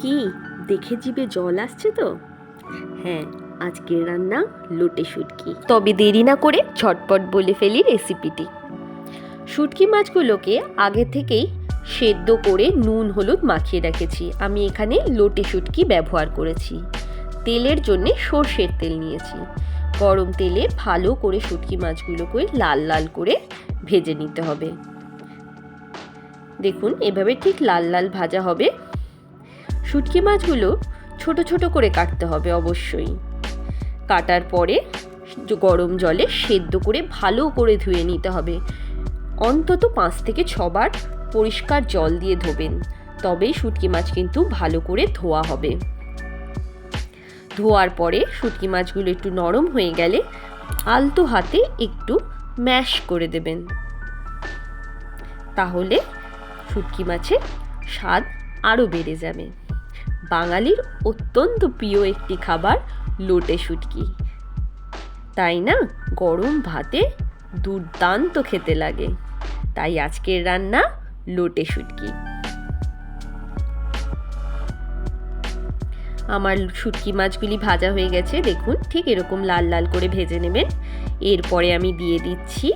কি দেখে জিভে জল আসছে তো? হ্যাঁ, আজকের রান্না লোটে শুটকি। তবে দেরি না করে ঝটপট বলে ফেলি রেসিপিটি। শুটকি মাছগুলোকে আগে থেকেই সেদ্ধ করে নুন হলুদ মাখিয়ে রেখেছি। আমি এখানে লোটে শুটকি ব্যবহার করেছি। তেলের জন্যে সর্ষের তেল নিয়েছি। গরম তেলে ভালো করে শুটকি মাছগুলোকে লাল লাল করে ভেজে নিতে হবে। দেখুন, এভাবে ঠিক লাল লাল ভাজা হবে। শুটকি মাছগুলো ছোট ছোট করে কাটতে হবে অবশ্যই। কাটার পরে গরম জলে সেদ্ধ করে ভালো করে ধুয়ে নিতে হবে। অন্তত 5 থেকে 6 বার পরিষ্কার জল দিয়ে ধোবেন, তবেই শুটকি মাছ কিন্তু ভালো করে ধোয়া হবে। ধোয়ার পরে শুটকি মাছগুলো একটু নরম হয়ে গেলে আলতো হাতে একটু ম্যাশ করে দেবেন, তাহলে শুটকি মাছের স্বাদ আরও বেড়ে যাবে। বাঙালির অত্যন্ত প্রিয় একটি খাবার লোটে শুটকি, তাই না? গরম ভাতে দুর্দান্ত খেতে লাগে। তাই আজকের রান্না লোটে শুটকি। আমার শুটকি মাছগুলি ভাজা হয়ে গেছে, দেখুন ঠিক এরকম লাল লাল করে ভেজে নেবেন। এরপরে আমি দিয়ে দিচ্ছি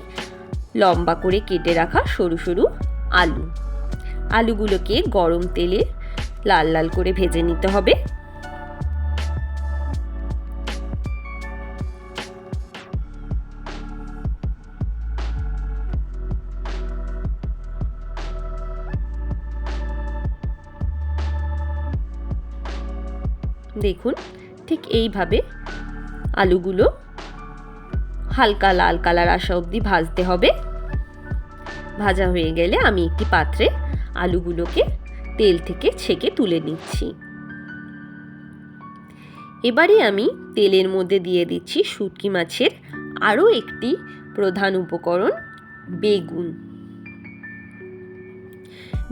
লম্বা করে কেটে রাখা সরু সরু আলু। আলুগুলোকে গরম তেলে লাল লাল করে ভেজে নিতে হবে। দেখুন ঠিক এইভাবে আলুগুলো হালকা লাল কালার আসা অবধি ভাজতে হবে। ভাজা হয়ে গেলে আমি একটি পাত্রে আলুগুলোকে তেল থেকে ছেঁকে তুলে নিচ্ছি। এবারে আমি তেলের মধ্যে দিয়ে দিচ্ছি শুটকি মাছের আরও একটি প্রধান উপকরণ, বেগুন।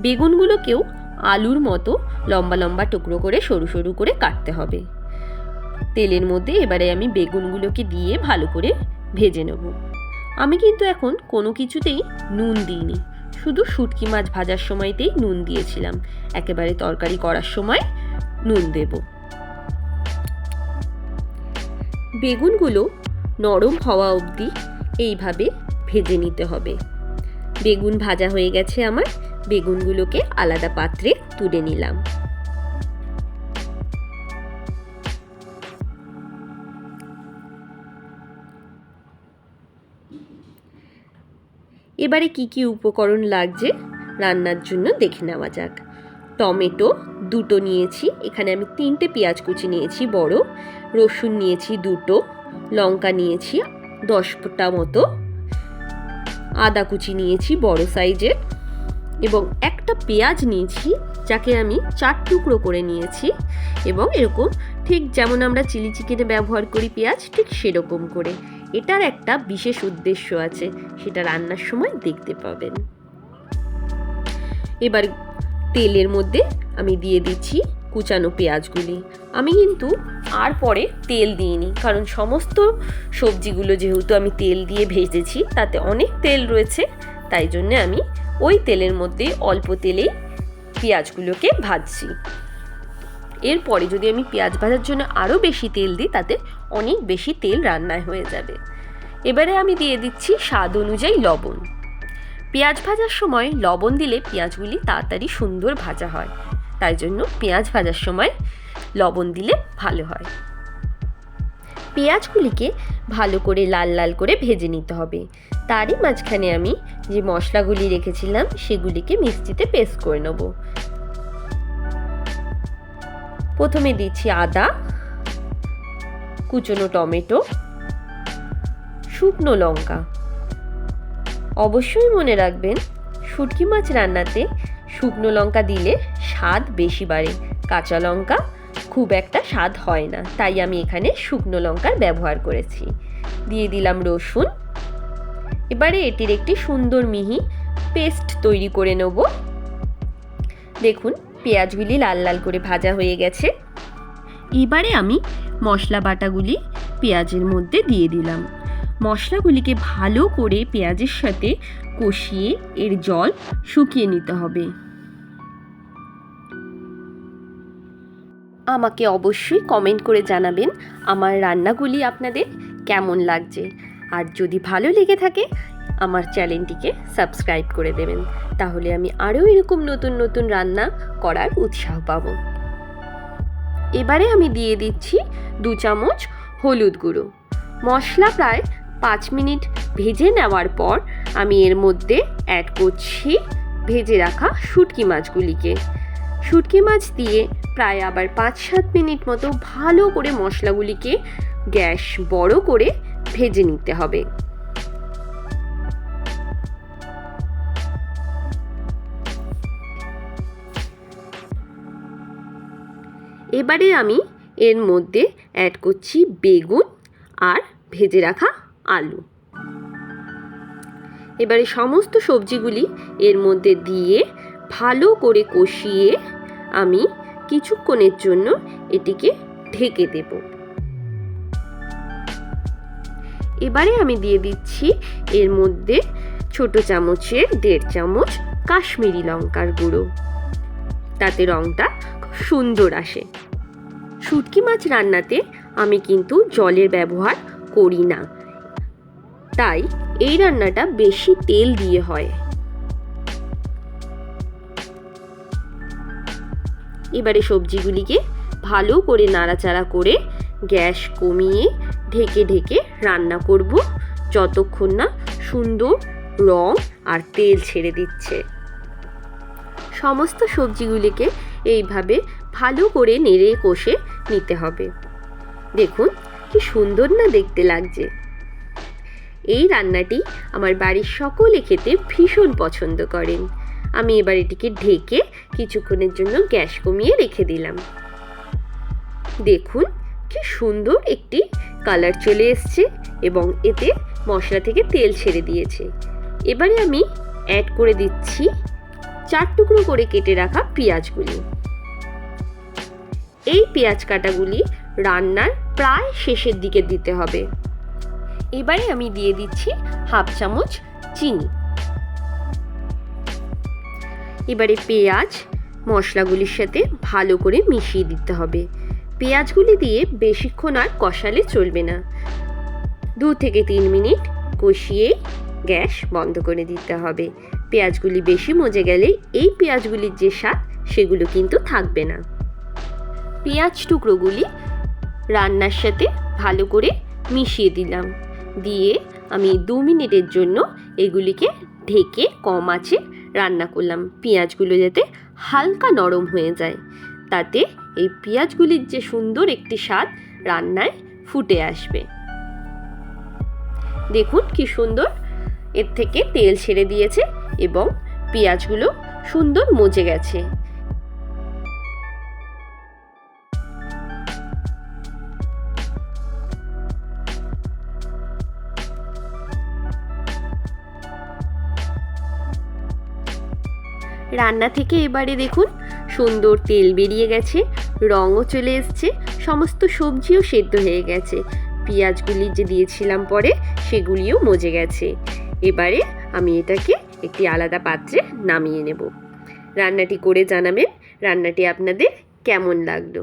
বেগুনগুলোকেও আলুর মতো লম্বা লম্বা টুকরো করে সরু সরু করে কাটতে হবে। তেলের মধ্যে এবারে আমি বেগুনগুলোকে দিয়ে ভালো করে ভেজে নেব। আমি কিন্তু এখন কোনো কিছুতেই নুন দিইনি, শুধু শুটকি মাছ ভাজার সময়তেই নুন দিয়েছিলাম। একেবারে তরকারি করার সময় নুন দেব। বেগুনগুলো নরম হওয়া অবধি এইভাবে ভেজে নিতে হবে। বেগুন ভাজা হয়ে গেছে আমার, বেগুনগুলোকে আলাদা পাত্রে তুলে নিলাম। এবারে কি কি উপকরণ লাগছে রান্নার জন্য দেখে নেওয়া যাক। টমেটো 2টো নিয়েছি, এখানে আমি 3টে পেঁয়াজ কুচি নিয়েছি বড়, রসুন নিয়েছি 2টো, লঙ্কা নিয়েছি 10টা মতো, আদা কুচি নিয়েছি বড় সাইজের, এবং একটা পেঁয়াজ নিয়েছি যাকে আমি 4 টুকরো করে নিয়েছি, এবং এরকম ঠিক যেমন আমরা চিলি চিকেনে ব্যবহার করি পেঁয়াজ, ঠিক সেরকম করে। এটার একটা বিশেষ উদ্দেশ্য আছে, সেটা রান্নার সময় দেখতে পাবেন। এবার তেলের মধ্যে আমি দিয়ে দিচ্ছি কুচানো পেঁয়াজগুলি। আমি কিন্তু আর পরে তেল দিইনি, কারণ সমস্ত সবজিগুলো যেহেতু আমি তেল দিয়ে ভেজেছি তাতে অনেক তেল রয়েছে, তাই জন্য আমি ওই তেলের মধ্যে অল্প তেলেই পেঁয়াজগুলোকে ভাজছি। এরপরে যদি আমি পেঁয়াজ ভাজার জন্য আরও বেশি তেল দিই তাতে অনেক বেশি তেল রান্নায় হয়ে যাবে। এবারে আমি দিয়ে দিচ্ছি স্বাদ অনুযায়ী লবণ। পেঁয়াজ ভাজার সময় লবণ দিলে পেঁয়াজগুলি তাড়াতাড়ি সুন্দর ভাজা হয়, তাই জন্য পেঁয়াজ ভাজার সময় লবণ দিলে ভালো হয়। পেঁয়াজগুলিকে ভালো করে লাল লাল করে ভেজে নিতে হবে। তারই মাঝখানে আমি যে মশলাগুলি রেখেছিলাম সেগুলিকে মিক্সিতে পেস্ট করে নেব। প্রথমে দিচ্ছি আদা, কুচনো টমেটো, শুকনো লঙ্কা। অবশ্যই মনে রাখবেন, শুটকি মাছ রান্নাতে শুকনো লঙ্কা দিলে স্বাদ বেশি বাড়ে, কাঁচা লঙ্কা খুব একটা স্বাদ হয় না, তাই আমি এখানে শুকনো লঙ্কার ব্যবহার করেছি। দিয়ে দিলাম রসুন। এবারে এটির একটি সুন্দর মিহি পেস্ট তৈরি করে নেব। দেখুন পেঁয়াজগুলি লাল লাল করে ভাজা হয়ে গেছে। এবারে আমি মশলা বাটাগুলি পেঁয়াজের মধ্যে দিয়ে দিলাম। মশলাগুলিকে ভালো করে পেঁয়াজের সাথে কষিয়ে এর জল শুকিয়ে নিতে হবে। আমাকে অবশ্যই কমেন্ট করে জানাবেন আমার রান্নাগুলি আপনাদের কেমন লাগছে। আর যদি ভালো লেগে থাকে আমার চ্যানেলটিকে সাবস্ক্রাইব করে দেবেন, তাহলে আমি আরও এরকম নতুন নতুন রান্না করার উৎসাহ পাব। এবারে আমি দিয়ে দিচ্ছি 2 চামচ হলুদ গুঁড়ো। মশলা প্রায় 5 মিনিট ভেজে নেওয়ার পর আমি এর মধ্যে অ্যাড করছি ভেজে রাখা শুটকি মাছগুলিকে। শুটকি মাছ দিয়ে প্রায় আবার 5-7 মিনিট মতো ভালো করে মশলাগুলিকে গ্যাস বড় করে ভেজে নিতে হবে। এবারে আমি এর মধ্যে অ্যাড করছি বেগুন আর ভেজে রাখা আলু। এবারে সমস্ত সবজিগুলি এর মধ্যে দিয়ে ভালো করে কষিয়ে আমি কিছুক্ষণের জন্য এটিকে ঢেকে দেব। এবারে আমি দিয়ে দিচ্ছি এর মধ্যে ছোট চামচের 1.5 চামচ কাশ্মীরি লঙ্কার গুঁড়ো, তাতে রঙটা খুব সুন্দর আসে। শুটকি মাছ রান্নাতে আমি কিন্তু জলের ব্যবহার করি না, তাই এই রান্নাটা বেশি তেল দিয়ে হয়। এবারে সবজিগুলিকে ভালো করে নাড়াচাড়া করে গ্যাস কমিয়ে ঢেকে ঢেকে রান্না করব যতক্ষণ না সুন্দর রং আর তেল ছেড়ে দিচ্ছে। সমস্ত সবজিগুলিকে এইভাবে ভালো করে নেড়ে কষে নিতে হবে। দেখুন কি সুন্দর না দেখতে লাগছে। এই রান্নাটি আমার বাড়ির সকলে খেতে ভীষণ পছন্দ করেন। আমি এবার এটিকে ঢেকে কিছুক্ষণের জন্য গ্যাস কমিয়ে রেখে দিলাম। দেখুন কি সুন্দর একটি কালার চলে এসছে এবং এতে মশলা থেকে তেল ছেড়ে দিয়েছে। এবারে আমি অ্যাড করে দিচ্ছি 4 টুকরো করে কেটে রাখা পেঁয়াজগুলি। এই পেঁয়াজ কাটাগুলি রান্নার প্রায় শেষের দিকে দিতে হবে। এবারে আমি দিয়ে দিচ্ছি 1/2 চামচ চিনি। এবারে পেঁয়াজ মশলাগুলির সাথে ভালো করে মিশিয়ে দিতে হবে। পেঁয়াজগুলি দিয়ে বেশিক্ষণ আর কষালে চলবে না। 2 থেকে 3 মিনিট কষিয়ে গ্যাস বন্ধ করে দিতে হবে। পেঁয়াজগুলি বেশি মজে গেলে এই পেঁয়াজগুলির যে স্বাদ সেগুলো কিন্তু থাকবে না। পেঁয়াজ টুকরোগুলি রান্নার সাথে ভালো করে মিশিয়ে দিলাম, দিয়ে আমি 2 মিনিটের জন্য এগুলিকে ঢেকে কম আঁচে রান্না করলাম, পেঁয়াজগুলো যাতে হালকা নরম হয়ে যায়। তাতে এই পেঁয়াজগুলির যে সুন্দর একটি স্বাদ রান্নায় ফুটে আসবে। দেখুন কি সুন্দর এর থেকে তেল ছেড়ে দিয়েছে এবং পেঁয়াজগুলো সুন্দর মজে গেছে। রান্না থেকে এবারে দেখুন সুন্দর তেল বেরিয়ে গেছে, রঙও চলে এসছে, সমস্ত সবজিও সেদ্ধ হয়ে গেছে, পেঁয়াজগুলি যে দিয়েছিলাম পরে সেগুলিও মজে গেছে। এবারে আমি এটাকে একটি আলাদা পাত্রে নামিয়ে নেব। রান্নাটি করে জানাবেন রান্নাটি আপনাদের কেমন লাগলো।